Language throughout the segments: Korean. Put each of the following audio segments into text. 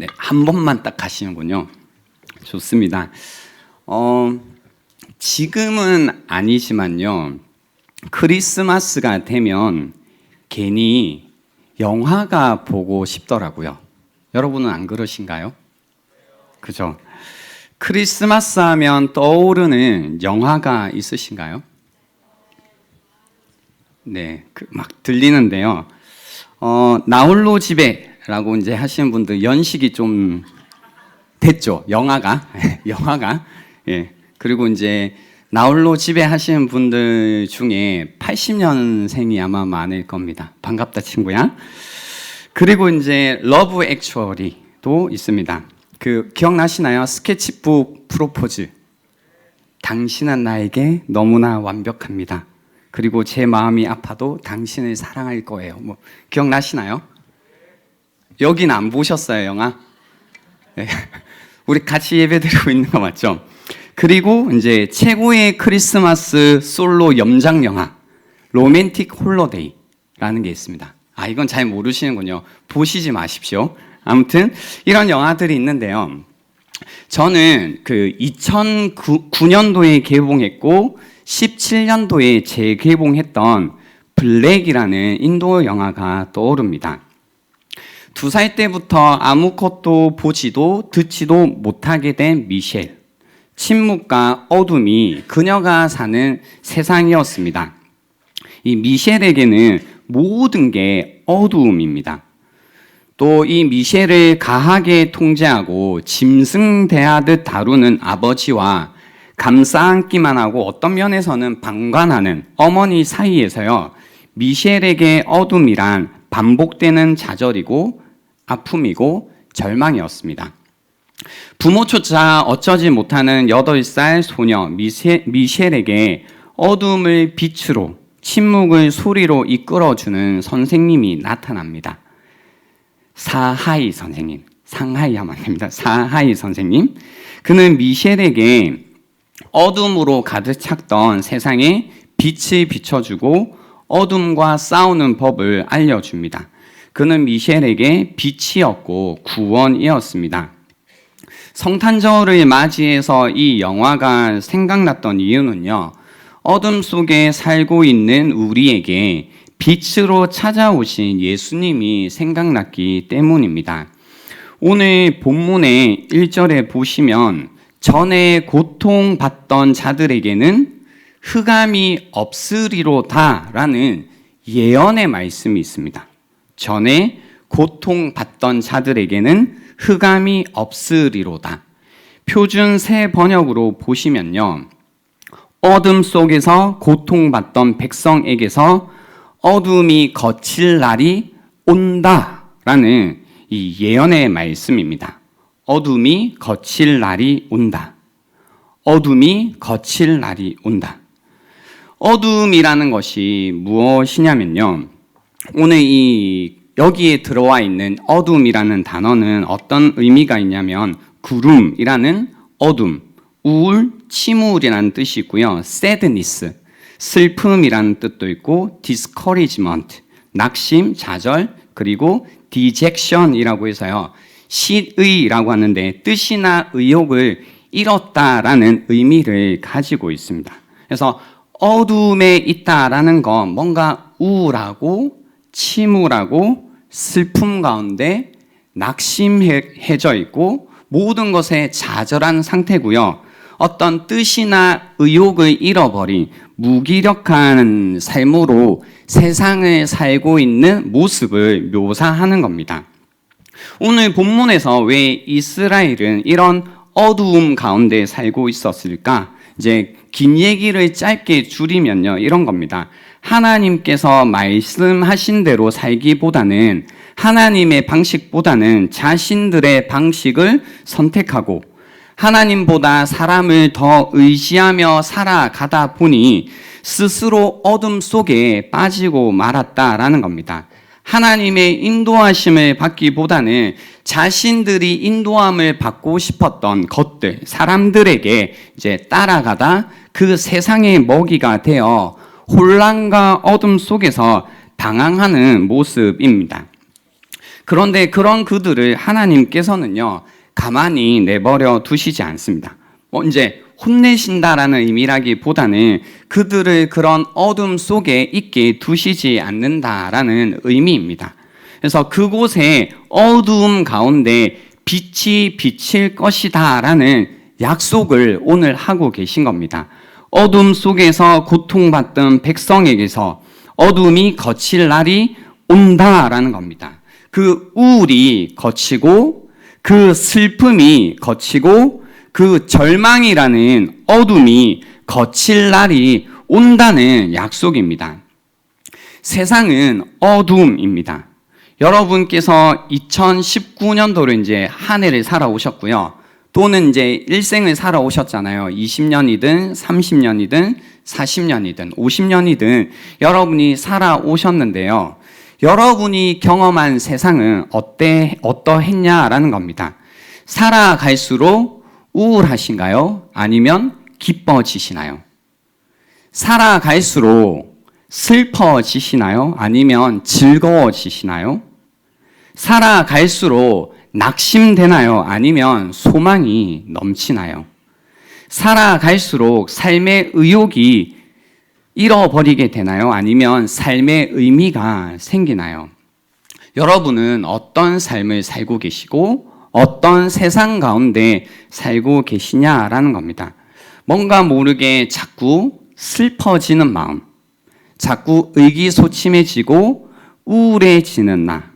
네, 한 번만 딱 가시는군요. 좋습니다. 지금은 아니지만요. 크리스마스가 되면 괜히 영화가 보고 싶더라고요. 여러분은 안 그러신가요? 그죠? 크리스마스 하면 떠오르는 영화가 있으신가요? 네, 막 들리는데요. 나홀로 집에라고 이제 하시는 분들 연식이 좀 됐죠. 영화가. 예. 그리고 이제 나홀로 집에 하시는 분들 중에 80년생이 아마 많을 겁니다. 반갑다, 친구야. 그리고 이제 러브 액츄얼리도 있습니다. 기억나시나요? 스케치북 프로포즈. 당신은 나에게 너무나 완벽합니다. 그리고 제 마음이 아파도 당신을 사랑할 거예요. 기억나시나요? 여긴 안 보셨어요, 영화? 네. 우리 같이 예배드리고 있는 거 맞죠? 그리고 이제 최고의 크리스마스 솔로 염장 영화, 로맨틱 홀로데이라는 게 있습니다. 이건 잘 모르시는군요. 보시지 마십시오. 아무튼 이런 영화들이 있는데요. 저는 2009년도에 개봉했고 17년도에 재개봉했던 블랙이라는 인도 영화가 떠오릅니다. 2살 때부터 아무것도 보지도 듣지도 못하게 된 미셸. 침묵과 어둠이 그녀가 사는 세상이었습니다. 이 미셸에게는 모든 게 어두움입니다. 또 이 미셸을 가하게 통제하고 짐승대하듯 다루는 아버지와 감싸 안기만 하고 어떤 면에서는 방관하는 어머니 사이에서요, 미셸에게 어둠이란 반복되는 좌절이고 아픔이고 절망이었습니다. 부모조차 어쩌지 못하는 8살 소녀 미셸에게 어둠을 빛으로, 침묵을 소리로 이끌어주는 선생님이 나타납니다. 사하이 선생님, 상하이 하면 안 됩니다. 사하이 선생님. 그는 미셸에게 어둠으로 가득 찼던 세상에 빛을 비춰주고 어둠과 싸우는 법을 알려줍니다. 그는 미셸에게 빛이었고 구원이었습니다. 성탄절을 맞이해서 이 영화가 생각났던 이유는요, 어둠 속에 살고 있는 우리에게 빛으로 찾아오신 예수님이 생각났기 때문입니다. 오늘 본문의 1절에 보시면 전에 고통받던 자들에게는 흑암이 없으리로다라는 예언의 말씀이 있습니다. 전에 고통받던 자들에게는 흑암이 없으리로다. 표준 새 번역으로 보시면요, 어둠 속에서 고통받던 백성에게서 어둠이 거칠 날이 온다라는 이 예언의 말씀입니다. 어둠이 거칠 날이 온다. 어둠이 거칠 날이 온다. 어둠이라는 것이 무엇이냐면요, 오늘 여기에 들어와 있는 어둠이라는 단어는 어떤 의미가 있냐면 구름이라는 어둠, 우울, 침울이라는 뜻이 있고요. sadness, 슬픔이라는 뜻도 있고 discouragement, 낙심, 좌절, 그리고 dejection이라고 해서요, 실의라고 하는데 뜻이나 의욕을 잃었다라는 의미를 가지고 있습니다. 그래서 어둠에 있다라는 건 뭔가 우울하고 침울하고 슬픔 가운데 낙심해져 있고 모든 것에 좌절한 상태고요. 어떤 뜻이나 의욕을 잃어버린 무기력한 삶으로 세상을 살고 있는 모습을 묘사하는 겁니다. 오늘 본문에서 왜 이스라엘은 이런 어두움 가운데 살고 있었을까? 이제 긴 얘기를 짧게 줄이면요, 이런 겁니다. 하나님께서 말씀하신 대로 살기보다는 하나님의 방식보다는 자신들의 방식을 선택하고 하나님보다 사람을 더 의지하며 살아가다 보니 스스로 어둠 속에 빠지고 말았다라는 겁니다. 하나님의 인도하심을 받기보다는 자신들이 인도함을 받고 싶었던 것들, 사람들에게 이제 따라가다 그 세상의 먹이가 되어 혼란과 어둠 속에서 방황하는 모습입니다. 그런데 그런 그들을 하나님께서는요, 가만히 내버려 두시지 않습니다. 이제 혼내신다라는 의미라기보다는 그들을 그런 어둠 속에 있게 두시지 않는다라는 의미입니다. 그래서 그곳에 어두움 가운데 빛이 비칠 것이다라는 약속을 오늘 하고 계신 겁니다. 어둠 속에서 고통받던 백성에게서 어둠이 거칠 날이 온다라는 겁니다. 그 우울이 거치고 그 슬픔이 거치고 그 절망이라는 어둠이 거칠 날이 온다는 약속입니다. 세상은 어둠입니다. 여러분께서 2019년도로 이제 한 해를 살아오셨고요. 또는 이제 일생을 살아오셨잖아요. 20년이든 30년이든 40년이든 50년이든 여러분이 살아오셨는데요. 여러분이 경험한 세상은 어떠했냐라는 겁니다. 살아갈수록 우울하신가요? 아니면 기뻐지시나요? 살아갈수록 슬퍼지시나요? 아니면 즐거워지시나요? 살아갈수록 낙심되나요? 아니면 소망이 넘치나요? 살아갈수록 삶의 의욕이 잃어버리게 되나요? 아니면 삶의 의미가 생기나요? 여러분은 어떤 삶을 살고 계시고 어떤 세상 가운데 살고 계시냐라는 겁니다. 뭔가 모르게 자꾸 슬퍼지는 마음, 자꾸 의기소침해지고 우울해지는 나,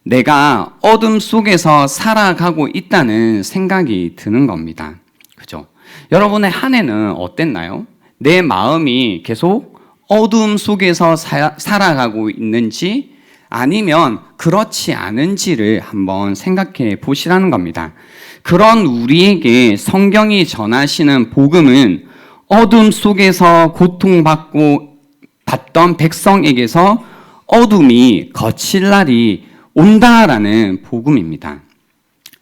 내가 어둠 속에서 살아가고 있다는 생각이 드는 겁니다. 그죠? 여러분의 한 해는 어땠나요? 내 마음이 계속 어둠 속에서 살아가고 있는지 아니면 그렇지 않은지를 한번 생각해 보시라는 겁니다. 그런 우리에게 성경이 전하시는 복음은 어둠 속에서 고통받고 받던 백성에게서 어둠이 거칠 날이 온다라는 복음입니다.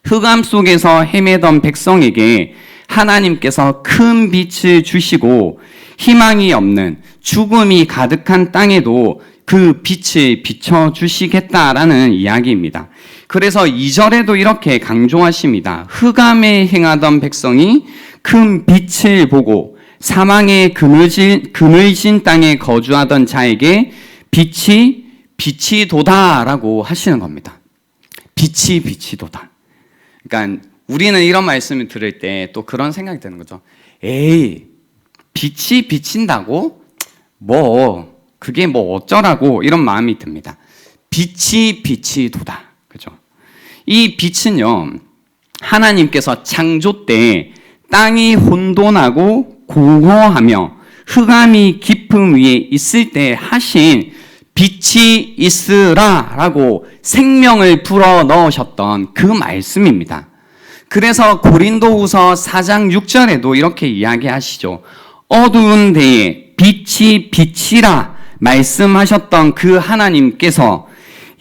흑암 속에서 헤매던 백성에게 하나님께서 큰 빛을 주시고 희망이 없는 죽음이 가득한 땅에도 그 빛을 비춰주시겠다라는 이야기입니다. 그래서 2절에도 이렇게 강조하십니다. 흑암에 행하던 백성이 큰 빛을 보고 사망의 그늘진 땅에 거주하던 자에게 빛이 도다라고 하시는 겁니다. 빛이 도다. 그러니까 우리는 이런 말씀을 들을 때 또 그런 생각이 드는 거죠. 에이, 빛이 비친다고? 그게 어쩌라고 이런 마음이 듭니다. 빛이 도다. 그죠? 이 빛은요, 하나님께서 창조 때 땅이 혼돈하고 공허하며 흑암이 깊음 위에 있을 때 하신 빛이 있으라라고 생명을 불어 넣으셨던 그 말씀입니다. 그래서 고린도후서 4장 6절에도 이렇게 이야기하시죠. 어두운 데에 빛이 비치라 말씀하셨던 그 하나님께서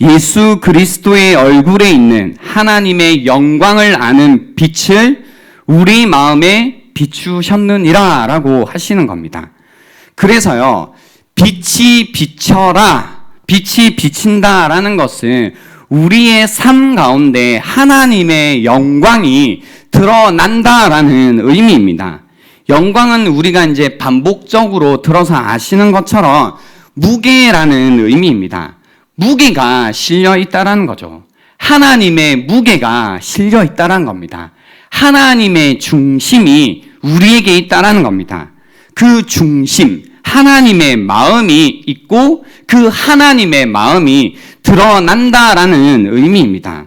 예수 그리스도의 얼굴에 있는 하나님의 영광을 아는 빛을 우리 마음에 비추셨느니라 라고 하시는 겁니다. 그래서요, 빛이 비쳐라, 빛이 비친다라는 것은 우리의 삶 가운데 하나님의 영광이 드러난다라는 의미입니다. 영광은 우리가 이제 반복적으로 들어서 아시는 것처럼 무게라는 의미입니다. 무게가 실려 있다라는 거죠. 하나님의 무게가 실려 있다라는 겁니다. 하나님의 중심이 우리에게 있다라는 겁니다. 그 중심, 하나님의 마음이 있고 그 하나님의 마음이 드러난다라는 의미입니다.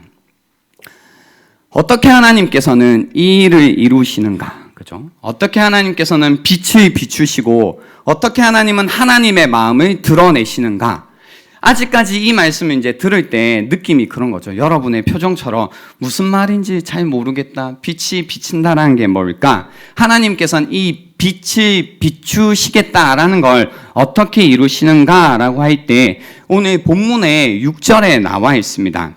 어떻게 하나님께서는 이 일을 이루시는가? 그죠? 어떻게 하나님께서는 빛을 비추시고 어떻게 하나님은 하나님의 마음을 드러내시는가? 아직까지 이 말씀을 이제 들을 때 느낌이 그런 거죠. 여러분의 표정처럼 무슨 말인지 잘 모르겠다. 빛이 비친다라는 게 뭘까? 하나님께서는 이 빛을 비추시겠다라는 걸 어떻게 이루시는가라고 할 때 오늘 본문의 6절에 나와 있습니다.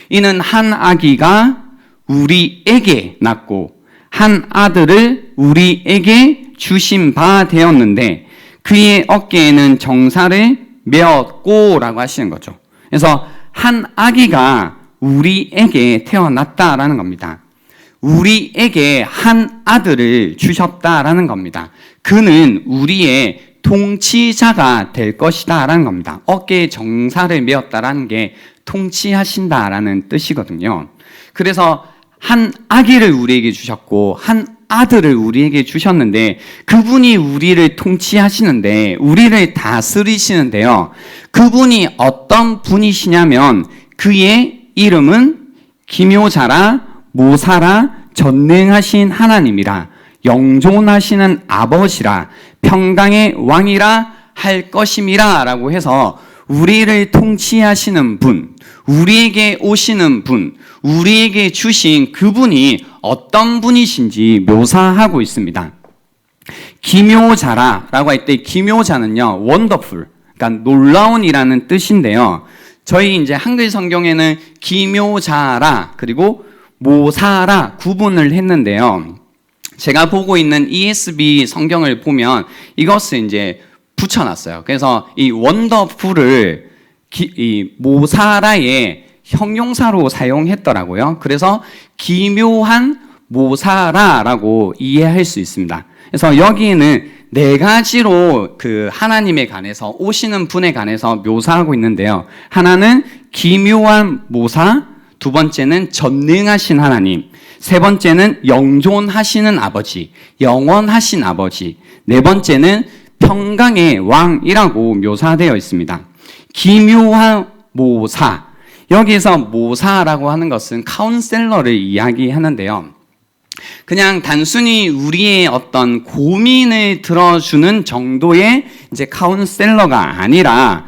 이는 한 아기가 우리에게 낳고 한 아들을 우리에게 주신 바 되었는데 그의 어깨에는 정사를 메었고 라고 하시는 거죠. 그래서 한 아기가 우리에게 태어났다라는 겁니다. 우리에게 한 아들을 주셨다라는 겁니다. 그는 우리의 통치자가 될 것이다라는 겁니다. 어깨에 정사를 메었다라는 게 통치하신다라는 뜻이거든요. 그래서 한 아기를 우리에게 주셨고 한 아들을 우리에게 주셨는데 그분이 우리를 통치하시는데 우리를 다스리시는데요. 그분이 어떤 분이시냐면 그의 이름은 기묘자라 모사라 전능하신 하나님이라 영존하시는 아버지라 평강의 왕이라 할 것임이라 라고 해서 우리를 통치하시는 분, 우리에게 오시는 분, 우리에게 주신 그분이 어떤 분이신지 묘사하고 있습니다. 기묘자라라고 할 때 기묘자는요, 원더풀, 그러니까 놀라운이라는 뜻인데요. 저희 이제 한글 성경에는 기묘자라 그리고 모사라 구분을 했는데요. 제가 보고 있는 ESV 성경을 보면 이것을 이제 붙여놨어요. 그래서 이 원더풀을 이 모사라의 형용사로 사용했더라고요. 그래서 기묘한 모사라라고 이해할 수 있습니다. 그래서 여기에는 네 가지로 그 하나님에 관해서 오시는 분에 관해서 묘사하고 있는데요. 하나는 기묘한 모사, 두 번째는 전능하신 하나님, 세 번째는 영존하시는 아버지, 영원하신 아버지, 네 번째는 평강의 왕이라고 묘사되어 있습니다. 기묘한 모사, 여기서 모사라고 하는 것은 카운셀러를 이야기하는데요. 그냥 단순히 우리의 어떤 고민을 들어주는 정도의 이제 카운셀러가 아니라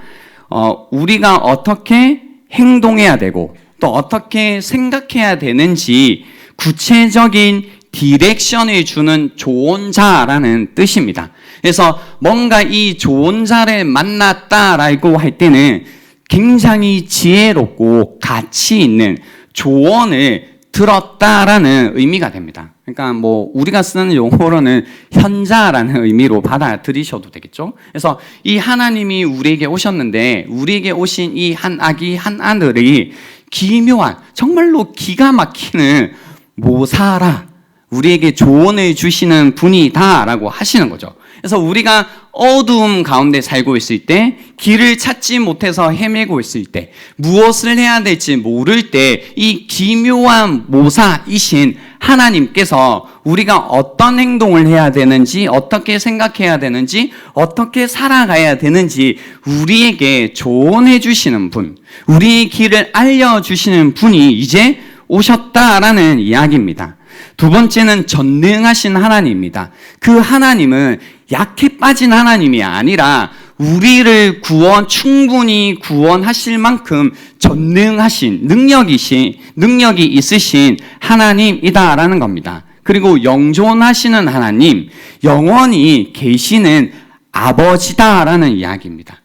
우리가 어떻게 행동해야 되고 또 어떻게 생각해야 되는지 구체적인 디렉션을 주는 조언자라는 뜻입니다. 그래서 뭔가 이 조언자를 만났다라고 할 때는 굉장히 지혜롭고 가치 있는 조언을 들었다라는 의미가 됩니다. 그러니까 뭐 우리가 쓰는 용어로는 현자라는 의미로 받아들이셔도 되겠죠. 그래서 이 하나님이 우리에게 오셨는데 우리에게 오신 이 한 아기 한 아들이 기묘한 정말로 기가 막히는 모사라 우리에게 조언을 주시는 분이다라고 하시는 거죠. 그래서 우리가 어두움 가운데 살고 있을 때, 길을 찾지 못해서 헤매고 있을 때, 무엇을 해야 될지 모를 때, 이 기묘한 모사이신 하나님께서 우리가 어떤 행동을 해야 되는지, 어떻게 생각해야 되는지, 어떻게 살아가야 되는지 우리에게 조언해 주시는 분, 우리의 길을 알려주시는 분이 이제 오셨다라는 이야기입니다. 두 번째는 전능하신 하나님입니다. 그 하나님은 약해 빠진 하나님이 아니라 우리를 충분히 구원하실 만큼 전능하신 능력이 있으신 하나님이다라는 겁니다. 그리고 영존하시는 하나님, 영원히 계시는 아버지다라는 이야기입니다.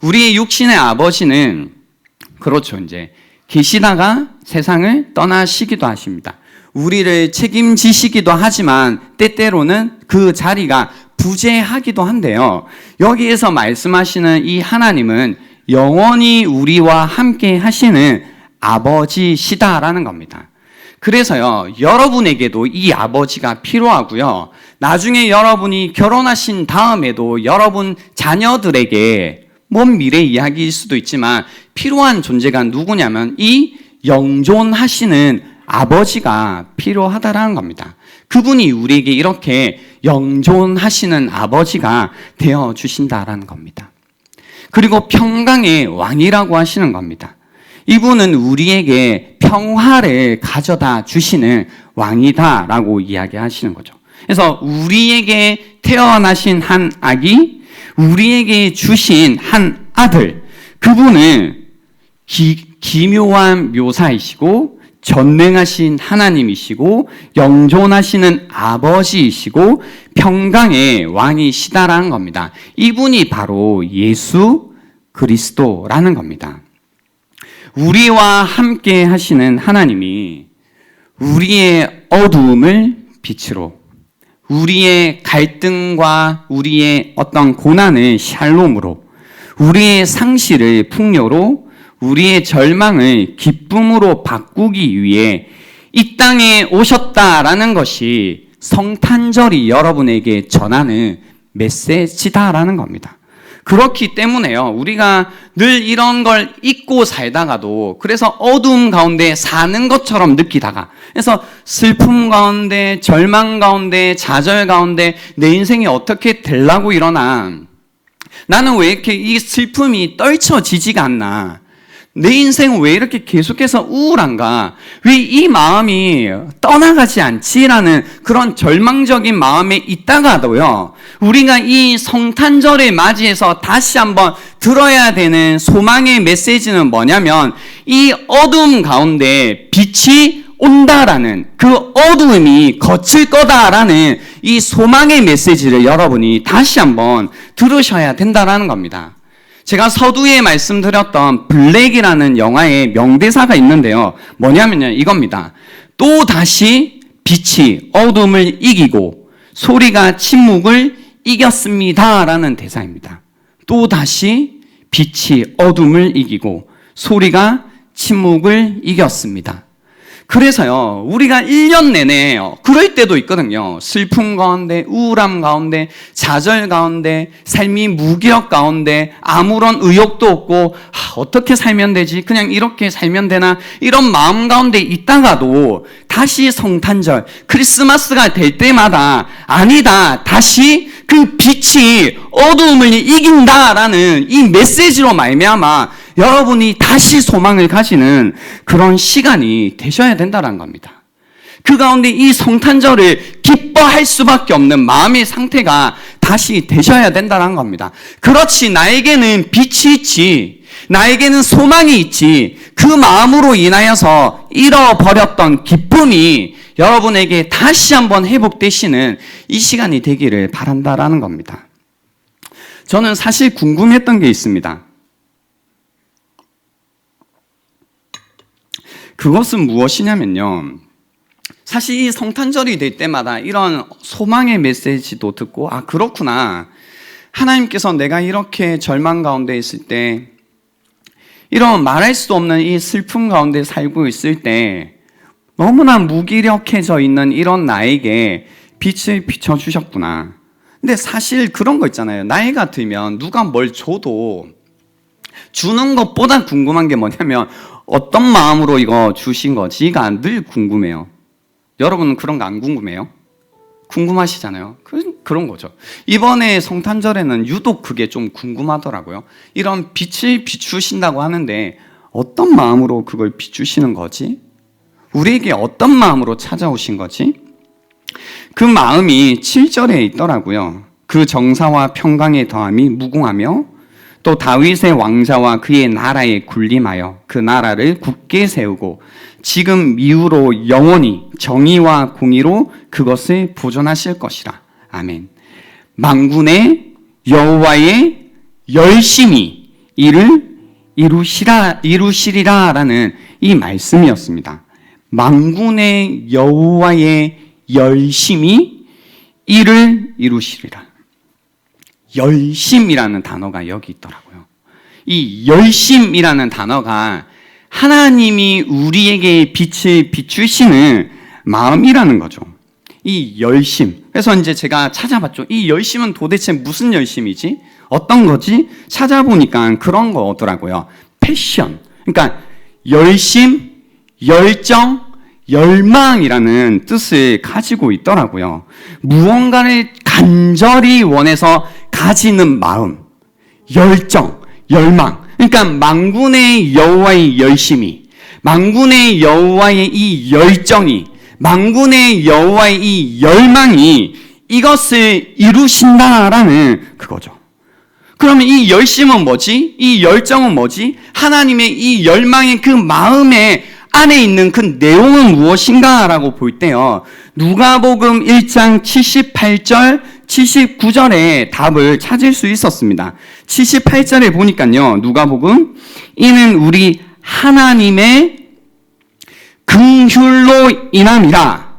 우리의 육신의 아버지는 그렇죠, 이제 계시다가 세상을 떠나시기도 하십니다. 우리를 책임지시기도 하지만 때때로는 그 자리가 부재하기도 한데요. 여기에서 말씀하시는 이 하나님은 영원히 우리와 함께 하시는 아버지시다라는 겁니다. 그래서요, 여러분에게도 이 아버지가 필요하고요. 나중에 여러분이 결혼하신 다음에도 여러분 자녀들에게 먼 미래 이야기일 수도 있지만 필요한 존재가 누구냐면 이 영존하시는 아버지가 필요하다라는 겁니다. 그분이 우리에게 이렇게 영존하시는 아버지가 되어주신다라는 겁니다. 그리고 평강의 왕이라고 하시는 겁니다. 이분은 우리에게 평화를 가져다 주시는 왕이다라고 이야기하시는 거죠. 그래서 우리에게 태어나신 한 아기, 우리에게 주신 한 아들, 그분은 기묘한 묘사이시고 전능하신 하나님이시고 영존하시는 아버지이시고 평강의 왕이시다라는 겁니다. 이분이 바로 예수 그리스도라는 겁니다. 우리와 함께 하시는 하나님이 우리의 어두움을 빛으로, 우리의 갈등과 우리의 어떤 고난을 샬롬으로, 우리의 상실을 풍요로, 우리의 절망을 기쁨으로 바꾸기 위해 이 땅에 오셨다라는 것이 성탄절이 여러분에게 전하는 메시지다라는 겁니다. 그렇기 때문에요. 우리가 늘 이런 걸 잊고 살다가도 그래서 어두움 가운데 사는 것처럼 느끼다가 그래서 슬픔 가운데 절망 가운데 좌절 가운데 내 인생이 어떻게 되려고 이러나 나는 왜 이렇게 이 슬픔이 떨쳐지지가 않나 내 인생은 왜 이렇게 계속해서 우울한가 왜 이 마음이 떠나가지 않지라는 그런 절망적인 마음에 있다가도요 우리가 이 성탄절을 맞이해서 다시 한번 들어야 되는 소망의 메시지는 뭐냐면 이 어둠 가운데 빛이 온다라는 그 어두움이 거칠 거다라는 이 소망의 메시지를 여러분이 다시 한번 들으셔야 된다라는 겁니다. 제가 서두에 말씀드렸던 블랙이라는 영화의 명대사가 있는데요. 뭐냐면요. 이겁니다. 또 다시 빛이 어둠을 이기고 소리가 침묵을 이겼습니다. 라는 대사입니다. 또 다시 빛이 어둠을 이기고 소리가 침묵을 이겼습니다. 그래서요, 우리가 1년 내내 그럴 때도 있거든요. 슬픔 가운데, 우울함 가운데, 좌절 가운데, 삶이 무기력 가운데, 아무런 의욕도 없고, 어떻게 살면 되지? 그냥 이렇게 살면 되나? 이런 마음 가운데 있다가도 다시 성탄절, 크리스마스가 될 때마다 아니다. 다시 그 빛이 어두움을 이긴다라는 이 메시지로 말미암아 여러분이 다시 소망을 가지는 그런 시간이 되셔야 된다는 겁니다. 그 가운데 이 성탄절을 기뻐할 수밖에 없는 마음의 상태가 다시 되셔야 된다는 겁니다. 그렇지, 나에게는 빛이 있지, 나에게는 소망이 있지, 그 마음으로 인하여서 잃어버렸던 기쁨이 여러분에게 다시 한번 회복되시는 이 시간이 되기를 바란다라는 겁니다. 저는 사실 궁금했던 게 있습니다. 그것은 무엇이냐면요. 사실 이 성탄절이 될 때마다 이런 소망의 메시지도 듣고 그렇구나. 하나님께서 내가 이렇게 절망 가운데 있을 때 이런 말할 수 없는 이 슬픔 가운데 살고 있을 때 너무나 무기력해져 있는 이런 나에게 빛을 비춰주셨구나. 근데 사실 그런 거 있잖아요. 나이가 들면 누가 뭘 줘도 주는 것보다 궁금한 게 뭐냐면 어떤 마음으로 이거 주신 거지가 늘 궁금해요. 여러분은 그런 거 안 궁금해요? 궁금하시잖아요. 그런 거죠. 이번에 성탄절에는 유독 그게 좀 궁금하더라고요. 이런 빛을 비추신다고 하는데 어떤 마음으로 그걸 비추시는 거지? 우리에게 어떤 마음으로 찾아오신 거지? 그 마음이 7절에 있더라고요. 그 정사와 평강의 더함이 무궁하며 또 다윗의 왕자와 그의 나라에 군림하여 그 나라를 굳게 세우고 지금 이후로 영원히 정의와 공의로 그것을 보존하실 것이라. 아멘. 만군의 여호와의 열심히 이를 이루시리라라는 이 말씀이었습니다. 만군의 여호와의 열심히 이를 이루시리라. 열심이라는 단어가 여기 있더라고요. 이 열심이라는 단어가 하나님이 우리에게 빛을 비추시는 마음이라는 거죠. 이 열심. 그래서 이제 제가 찾아봤죠. 이 열심은 도대체 무슨 열심이지? 어떤 거지? 찾아보니까 그런 거더라고요. 패션. 그러니까 열심, 열정, 열망이라는 뜻을 가지고 있더라고요. 무언가를 간절히 원해서 가지는 마음, 열정, 열망. 그러니까 만군의 여호와의 열심이, 만군의 여호와의 이 열정이, 만군의 여호와의 이 열망이 이것을 이루신다라는 그거죠. 그러면 이 열심은 뭐지? 이 열정은 뭐지? 하나님의 이 열망의 그 마음에 안에 있는 그 내용은 무엇인가라고 볼 때요. 누가복음 1장 78절, 79절에 답을 찾을 수 있었습니다. 78절에 보니까요. 누가복음 이는 우리 하나님의 긍휼로 인함이라.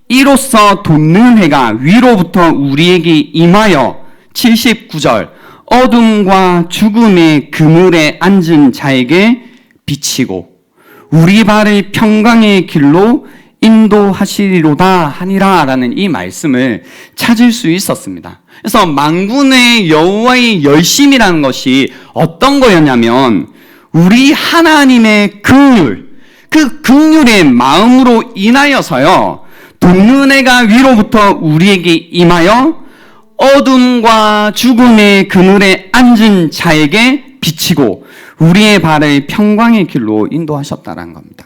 이로써 돋는 해가 위로부터 우리에게 임하여 79절 어둠과 죽음의 그물에 앉은 자에게 비치고 우리 발을 평강의 길로 인도하시리로다 하니라라는 이 말씀을 찾을 수 있었습니다. 그래서 만군의 여호와의 열심이라는 것이 어떤 거였냐면 우리 하나님의 긍휼, 그 긍휼의 마음으로 인하여서요 독문회가 위로부터 우리에게 임하여 어둠과 죽음의 그늘에 앉은 자에게 비치고 우리의 발을 평강의 길로 인도하셨다는 겁니다.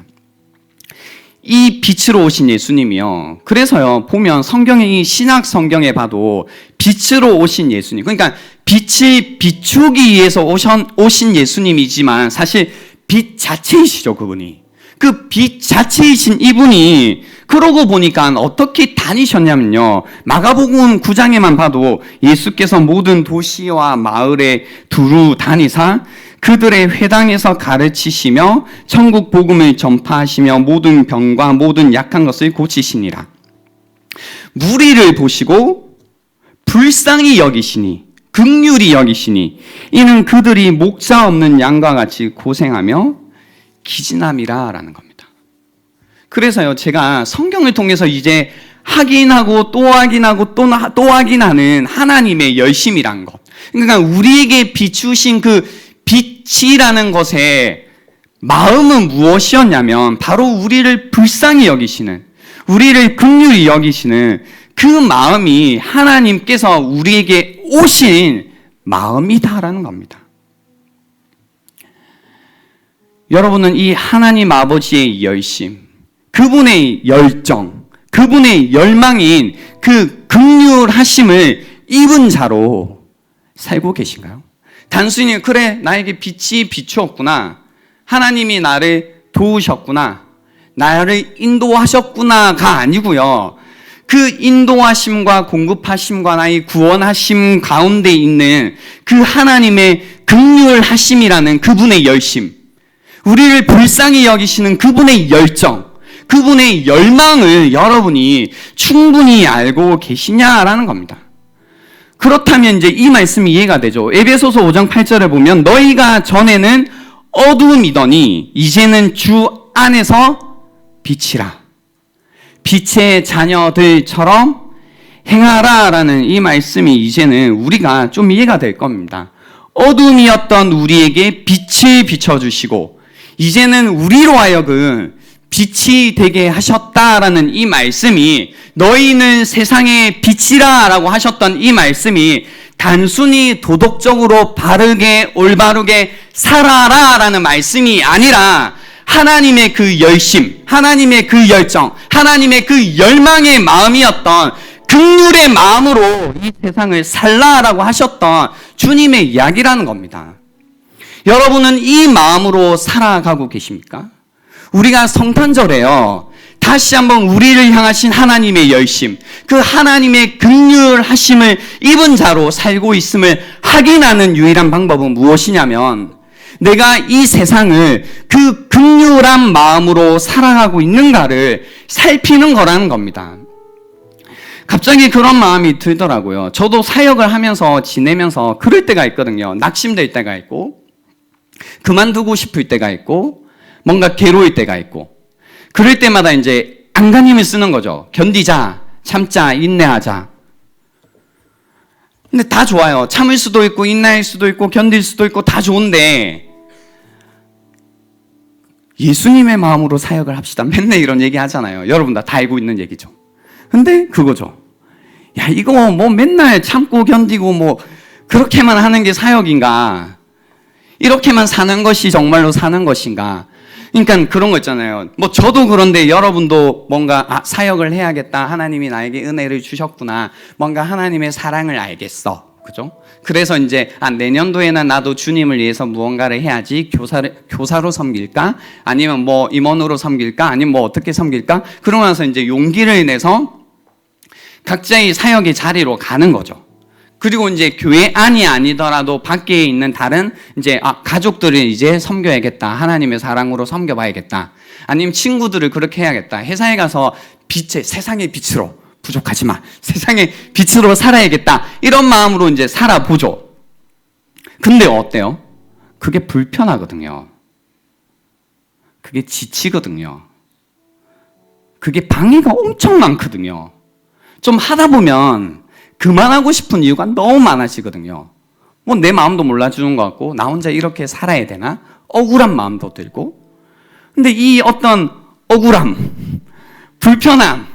이 빛으로 오신 예수님이요. 그래서요, 보면 성경의 신약 성경에 봐도 빛으로 오신 예수님. 그러니까 빛을 비추기 위해서 오신 예수님이지만 사실 빛 자체이시죠, 그분이. 그 빛 자체이신 이분이 그러고 보니까 어떻게 다니셨냐면요. 마가복음 9장에만 봐도 예수께서 모든 도시와 마을에 두루 다니사 그들의 회당에서 가르치시며 천국 복음을 전파하시며 모든 병과 모든 약한 것을 고치시니라. 무리를 보시고 불쌍히 여기시니 긍휼히 여기시니 이는 그들이 목자 없는 양과 같이 고생하며 기진함이라라는 겁니다. 그래서요, 제가 성경을 통해서 이제 확인하고 또 확인하고 또 확인하는 하나님의 열심이란 것. 그러니까 우리에게 비추신 그 빛이라는 것의 마음은 무엇이었냐면 바로 우리를 불쌍히 여기시는, 우리를 긍휼히 여기시는 그 마음이 하나님께서 우리에게 오신 마음이다라는 겁니다. 여러분은 이 하나님 아버지의 열심, 그분의 열정, 그분의 열망인 그 긍휼하심을 입은 자로 살고 계신가요? 단순히 그래 나에게 빛이 비추었구나, 하나님이 나를 도우셨구나, 나를 인도하셨구나가 아니고요. 그 인도하심과 공급하심과 나의 구원하심 가운데 있는 그 하나님의 긍휼하심이라는 그분의 열심, 우리를 불쌍히 여기시는 그분의 열정, 그분의 열망을 여러분이 충분히 알고 계시냐라는 겁니다. 그렇다면 이제 이 말씀이 이해가 되죠. 에베소서 5장 8절에 보면 너희가 전에는 어두움이더니 이제는 주 안에서 빛이라. 빛의 자녀들처럼 행하라라는 이 말씀이 이제는 우리가 좀 이해가 될 겁니다. 어둠이었던 우리에게 빛을 비춰주시고 이제는 우리로 하여금 빛이 되게 하셨다라는 이 말씀이, 너희는 세상의 빛이라 라고 하셨던 이 말씀이 단순히 도덕적으로 바르게 올바르게 살아라 라는 말씀이 아니라 하나님의 그 열심, 하나님의 그 열정, 하나님의 그 열망의 마음이었던 긍휼의 마음으로 이 세상을 살라라고 하셨던 주님의 이야기라는 겁니다. 여러분은 이 마음으로 살아가고 계십니까? 우리가 성탄절에요, 다시 한번 우리를 향하신 하나님의 열심, 그 하나님의 긍휼하심을 입은 자로 살고 있음을 확인하는 유일한 방법은 무엇이냐면 내가 이 세상을 그 긍휼한 마음으로 살아가고 있는가를 살피는 거라는 겁니다. 갑자기 그런 마음이 들더라고요. 저도 사역을 하면서 지내면서 그럴 때가 있거든요. 낙심될 때가 있고 그만두고 싶을 때가 있고 뭔가 괴로울 때가 있고, 그럴 때마다 이제 안간힘을 쓰는 거죠. 견디자, 참자, 인내하자. 근데 다 좋아요. 참을 수도 있고 인내할 수도 있고 견딜 수도 있고 다 좋은데 예수님의 마음으로 사역을 합시다. 맨날 이런 얘기 하잖아요. 여러분 다 알고 있는 얘기죠. 근데 그거죠. 야, 이거 뭐 맨날 참고 견디고 뭐 그렇게만 하는 게 사역인가? 이렇게만 사는 것이 정말로 사는 것인가? 그러니까 그런 거 있잖아요. 뭐 저도 그런데 여러분도 뭔가 사역을 해야겠다. 하나님이 나에게 은혜를 주셨구나. 뭔가 하나님의 사랑을 알겠어. 그죠? 그래서 이제 내년도에는 나도 주님을 위해서 무언가를 해야지. 교사로 섬길까? 아니면 뭐 임원으로 섬길까? 아니면 뭐 어떻게 섬길까? 그러고 나서 이제 용기를 내서 각자의 사역의 자리로 가는 거죠. 그리고 이제 교회 안이 아니더라도 밖에 있는 다른 이제 가족들을 이제 섬겨야겠다. 하나님의 사랑으로 섬겨봐야겠다. 아니면 친구들을 그렇게 해야겠다. 회사에 가서 세상의 빛으로, 부족하지 마, 세상의 빛으로 살아야겠다. 이런 마음으로 이제 살아보죠. 근데 어때요? 그게 불편하거든요. 그게 지치거든요. 그게 방해가 엄청 많거든요. 좀 하다 보면 그만하고 싶은 이유가 너무 많아지거든요. 뭐 내 마음도 몰라주는 것 같고, 나 혼자 이렇게 살아야 되나? 억울한 마음도 들고. 근데 이 어떤 억울함, 불편함,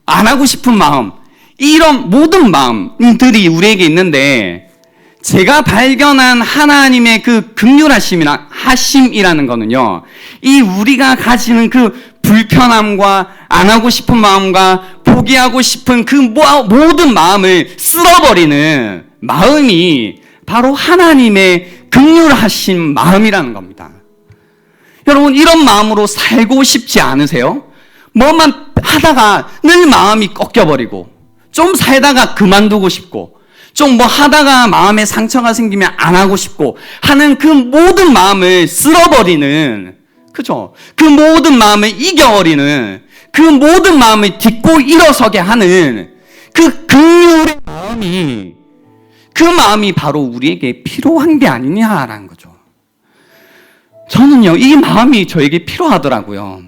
안 하고 싶은 마음, 이런 모든 마음들이 우리에게 있는데, 제가 발견한 하나님의 그 긍휼하심이라는 거는요, 이 우리가 가지는 그 불편함과 안 하고 싶은 마음과 포기하고 싶은 그 모든 마음을 쓸어버리는 마음이 바로 하나님의 긍휼하신 마음이라는 겁니다. 여러분, 이런 마음으로 살고 싶지 않으세요? 뭐만 하다가 늘 마음이 꺾여버리고, 좀 살다가 그만두고 싶고, 좀 뭐 하다가 마음에 상처가 생기면 안 하고 싶고 하는 그 모든 마음을 쓸어버리는, 그죠? 그 모든 마음을 이겨버리는, 그 모든 마음을 딛고 일어서게 하는 그 긍휼의 마음이, 그 마음이 바로 우리에게 필요한 게 아니냐라는 거죠. 저는요, 이 마음이 저에게 필요하더라고요.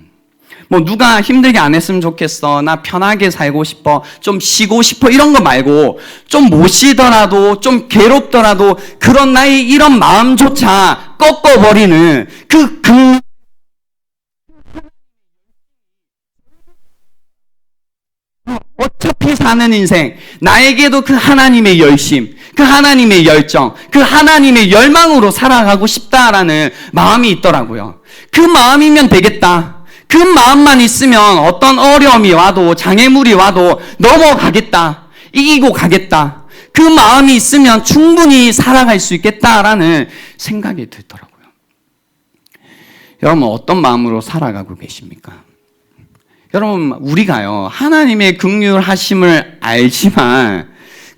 뭐 누가 힘들게 안 했으면 좋겠어, 나 편하게 살고 싶어, 좀 쉬고 싶어, 이런 거 말고 좀 못 쉬더라도, 좀 괴롭더라도 그런 나의 이런 마음조차 꺾어버리는 그 어차피 사는 인생, 나에게도 그 하나님의 열심, 그 하나님의 열정, 그 하나님의 열망으로 살아가고 싶다라는 마음이 있더라고요. 그 마음이면 되겠다. 그 마음만 있으면 어떤 어려움이 와도, 장애물이 와도 넘어가겠다, 이기고 가겠다, 그 마음이 있으면 충분히 살아갈 수 있겠다라는 생각이 들더라고요. 여러분, 어떤 마음으로 살아가고 계십니까? 여러분, 우리가요, 하나님의 긍휼하심을 알지만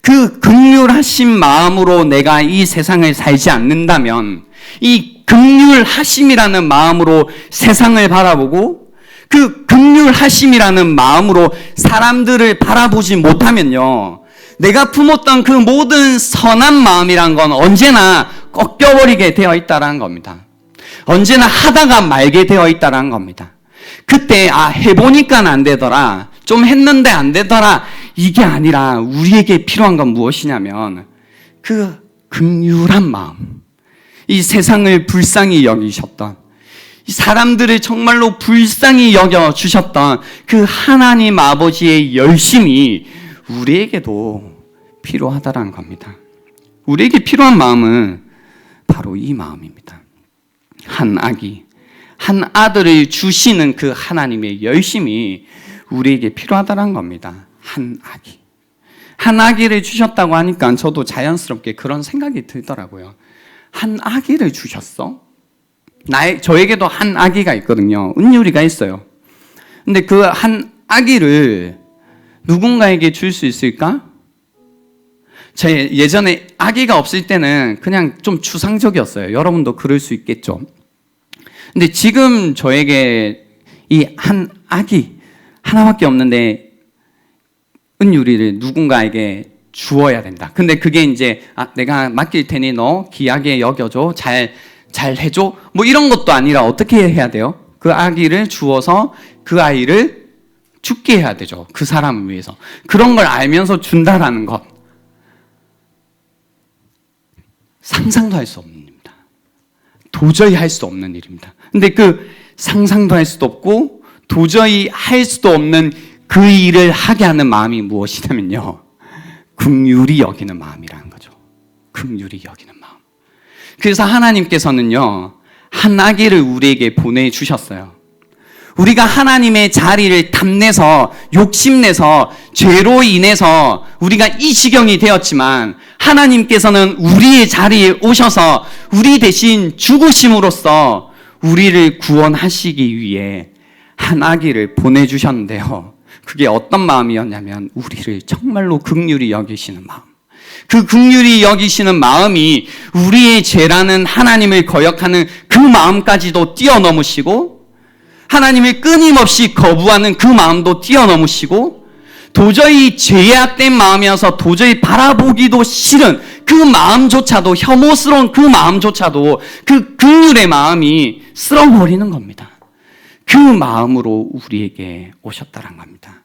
그 긍휼하신 마음으로 내가 이 세상을 살지 않는다면, 이 긍휼하심이라는 마음으로 세상을 바라보고 그 긍휼하심이라는 마음으로 사람들을 바라보지 못하면요, 내가 품었던 그 모든 선한 마음이란 건 언제나 꺾여버리게 되어 있다는 겁니다. 언제나 하다가 말게 되어 있다는 겁니다. 그때 해보니까 안 되더라, 좀 했는데 안 되더라, 이게 아니라 우리에게 필요한 건 무엇이냐면 그 긍휼한 마음, 이 세상을 불쌍히 여기셨던, 이 사람들을 정말로 불쌍히 여겨주셨던 그 하나님 아버지의 열심이 우리에게도 필요하다는 겁니다. 우리에게 필요한 마음은 바로 이 마음입니다. 한 아들을 주시는 그 하나님의 열심이 우리에게 필요하다는 겁니다. 한 아기를 주셨다고 하니까 저도 자연스럽게 그런 생각이 들더라고요. 한 아기를 주셨어? 저에게도 한 아기가 있거든요. 은율이가 있어요. 근데 그 한 아기를 누군가에게 줄 수 있을까? 제 예전에 아기가 없을 때는 그냥 좀 추상적이었어요. 여러분도 그럴 수 있겠죠. 근데 지금 저에게 이 한 아기 하나밖에 없는데 은율이를 누군가에게 주어야 된다. 근데 그게 이제 내가 맡길 테니 너 귀하게 여겨줘, 잘 해줘, 뭐 이런 것도 아니라 어떻게 해야 돼요? 그 아기를 주어서 그 아이를 죽게 해야 되죠. 그 사람을 위해서. 그런 걸 알면서 준다라는 것, 상상도 할 수 없는 일입니다. 도저히 할 수 없는 일입니다. 근데 그 상상도 할 수도 없고 도저히 할 수도 없는 그 일을 하게 하는 마음이 무엇이냐면요, 긍휼히 여기는 마음이라는 거죠. 긍휼히 여기는 마음. 그래서 하나님께서는요, 한 아기를 우리에게 보내주셨어요. 우리가 하나님의 자리를 탐내서 욕심내서 죄로 인해서 우리가 이 지경이 되었지만, 하나님께서는 우리의 자리에 오셔서 우리 대신 죽으심으로써 우리를 구원하시기 위해 한 아기를 보내주셨는데요, 그게 어떤 마음이었냐면 우리를 정말로 긍휼히 여기시는 마음. 그 긍휼히 여기시는 마음이 우리의 죄라는 하나님을 거역하는 그 마음까지도 뛰어넘으시고, 하나님을 끊임없이 거부하는 그 마음도 뛰어넘으시고, 도저히 죄악된 마음이어서 도저히 바라보기도 싫은 그 마음조차도, 혐오스러운 그 마음조차도 그 긍휼의 마음이 쓸어버리는 겁니다. 그 마음으로 우리에게 오셨다는 겁니다.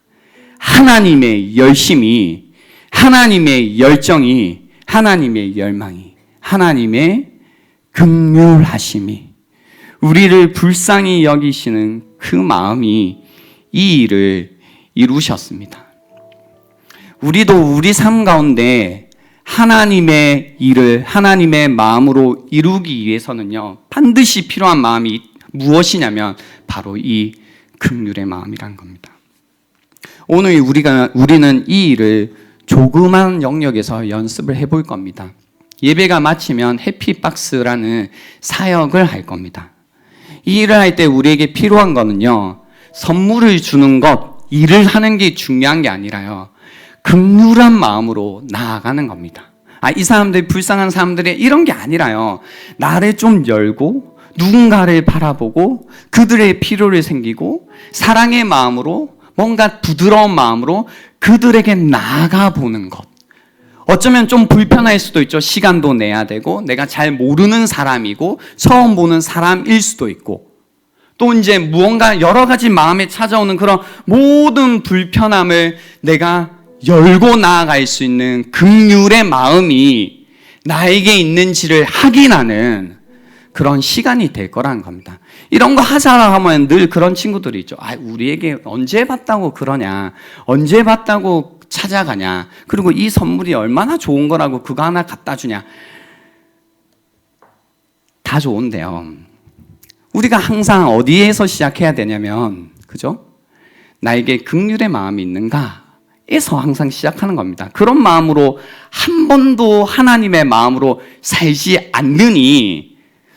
하나님의 열심이, 하나님의 열정이, 하나님의 열망이, 하나님의 긍휼하심이, 우리를 불쌍히 여기시는 그 마음이 이 일을 이루셨습니다. 우리도 우리 삶 가운데 하나님의 일을 하나님의 마음으로 이루기 위해서는요, 반드시 필요한 마음이 무엇이냐면 바로 이 긍휼의 마음이란 겁니다. 오늘 우리는 이 일을 조그만 영역에서 연습을 해볼 겁니다. 예배가 마치면 해피박스라는 사역을 할 겁니다. 이 일을 할 때 우리에게 필요한 거는요, 선물을 주는 것, 일을 하는 게 중요한 게 아니라요, 긍휼한 마음으로 나아가는 겁니다. 이 사람들, 불쌍한 사람들이 이런 게 아니라요, 나를 좀 열고 누군가를 바라보고 그들의 필요를 생기고 사랑의 마음으로, 뭔가 부드러운 마음으로 그들에게 나아가 보는 것. 어쩌면 좀 불편할 수도 있죠. 시간도 내야 되고 내가 잘 모르는 사람이고 처음 보는 사람일 수도 있고, 또 이제 무언가 여러 가지 마음에 찾아오는 그런 모든 불편함을 내가 열고 나아갈 수 있는 긍휼의 마음이 나에게 있는지를 확인하는 그런 시간이 될 거라는 겁니다. 이런 거 하자라 하면 늘 그런 친구들이 있죠. 우리에게 언제 봤다고 그러냐, 언제 봤다고 찾아가냐, 그리고 이 선물이 얼마나 좋은 거라고 그거 하나 갖다 주냐. 다 좋은데요, 우리가 항상 어디에서 시작해야 되냐면, 그죠? 나에게 긍휼의 마음이 있는가 에서 항상 시작하는 겁니다. 그런 마음으로 한 번도 하나님의 마음으로 살지 않느니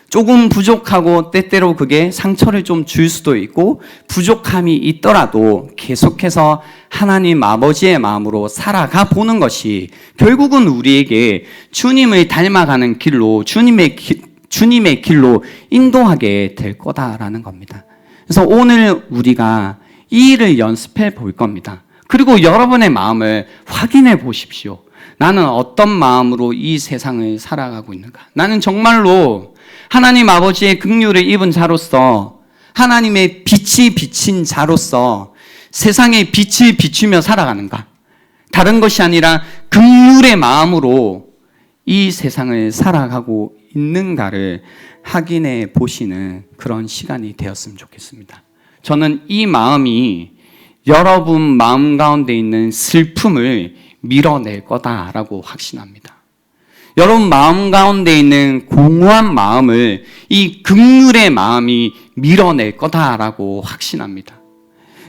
조금 부족하고 때때로 그게 상처를 좀 줄 수도 있고 부족함이 있더라도 계속해서 하나님 아버지의 마음으로 살아가 보는 것이 결국은 우리에게 주님을 닮아가는 길로, 주님의 길로 인도하게 될 거다라는 겁니다. 그래서 오늘 우리가 이 일을 연습해 볼 겁니다. 그리고 여러분의 마음을 확인해 보십시오. 나는 어떤 마음으로 이 세상을 살아가고 있는가? 나는 정말로 하나님 아버지의 긍휼을 입은 자로서, 하나님의 빛이 비친 자로서 세상에 빛을 비추며 살아가는가? 다른 것이 아니라 긍휼의 마음으로 이 세상을 살아가고 있는가를 확인해 보시는 그런 시간이 되었으면 좋겠습니다. 저는 이 마음이 여러분 마음 가운데 있는 슬픔을 밀어낼 거다라고 확신합니다. 여러분 마음 가운데 있는 공허한 마음을 이 긍휼의 마음이 밀어낼 거다라고 확신합니다.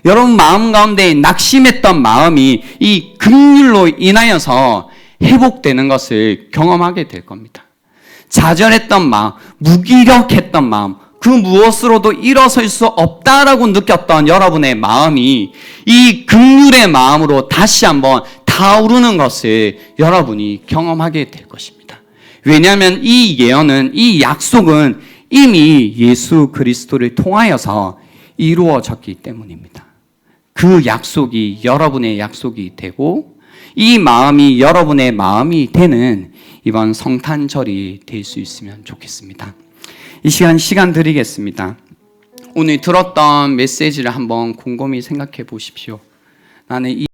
여러분 마음 가운데 낙심했던 마음이 이 긍휼로 인하여서 회복되는 것을 경험하게 될 겁니다. 좌절했던 마음, 무기력했던 마음, 그 무엇으로도 일어설 수 없다라고 느꼈던 여러분의 마음이 이 긍휼의 마음으로 다시 한번 타오르는 것을 여러분이 경험하게 될 것입니다. 왜냐하면 이 예언은, 이 약속은 이미 예수 그리스도를 통하여서 이루어졌기 때문입니다. 그 약속이 여러분의 약속이 되고 이 마음이 여러분의 마음이 되는 이번 성탄절이 될 수 있으면 좋겠습니다. 이 시간 드리겠습니다. 오늘 들었던 메시지를 한번 곰곰이 생각해 보십시오. 나는 이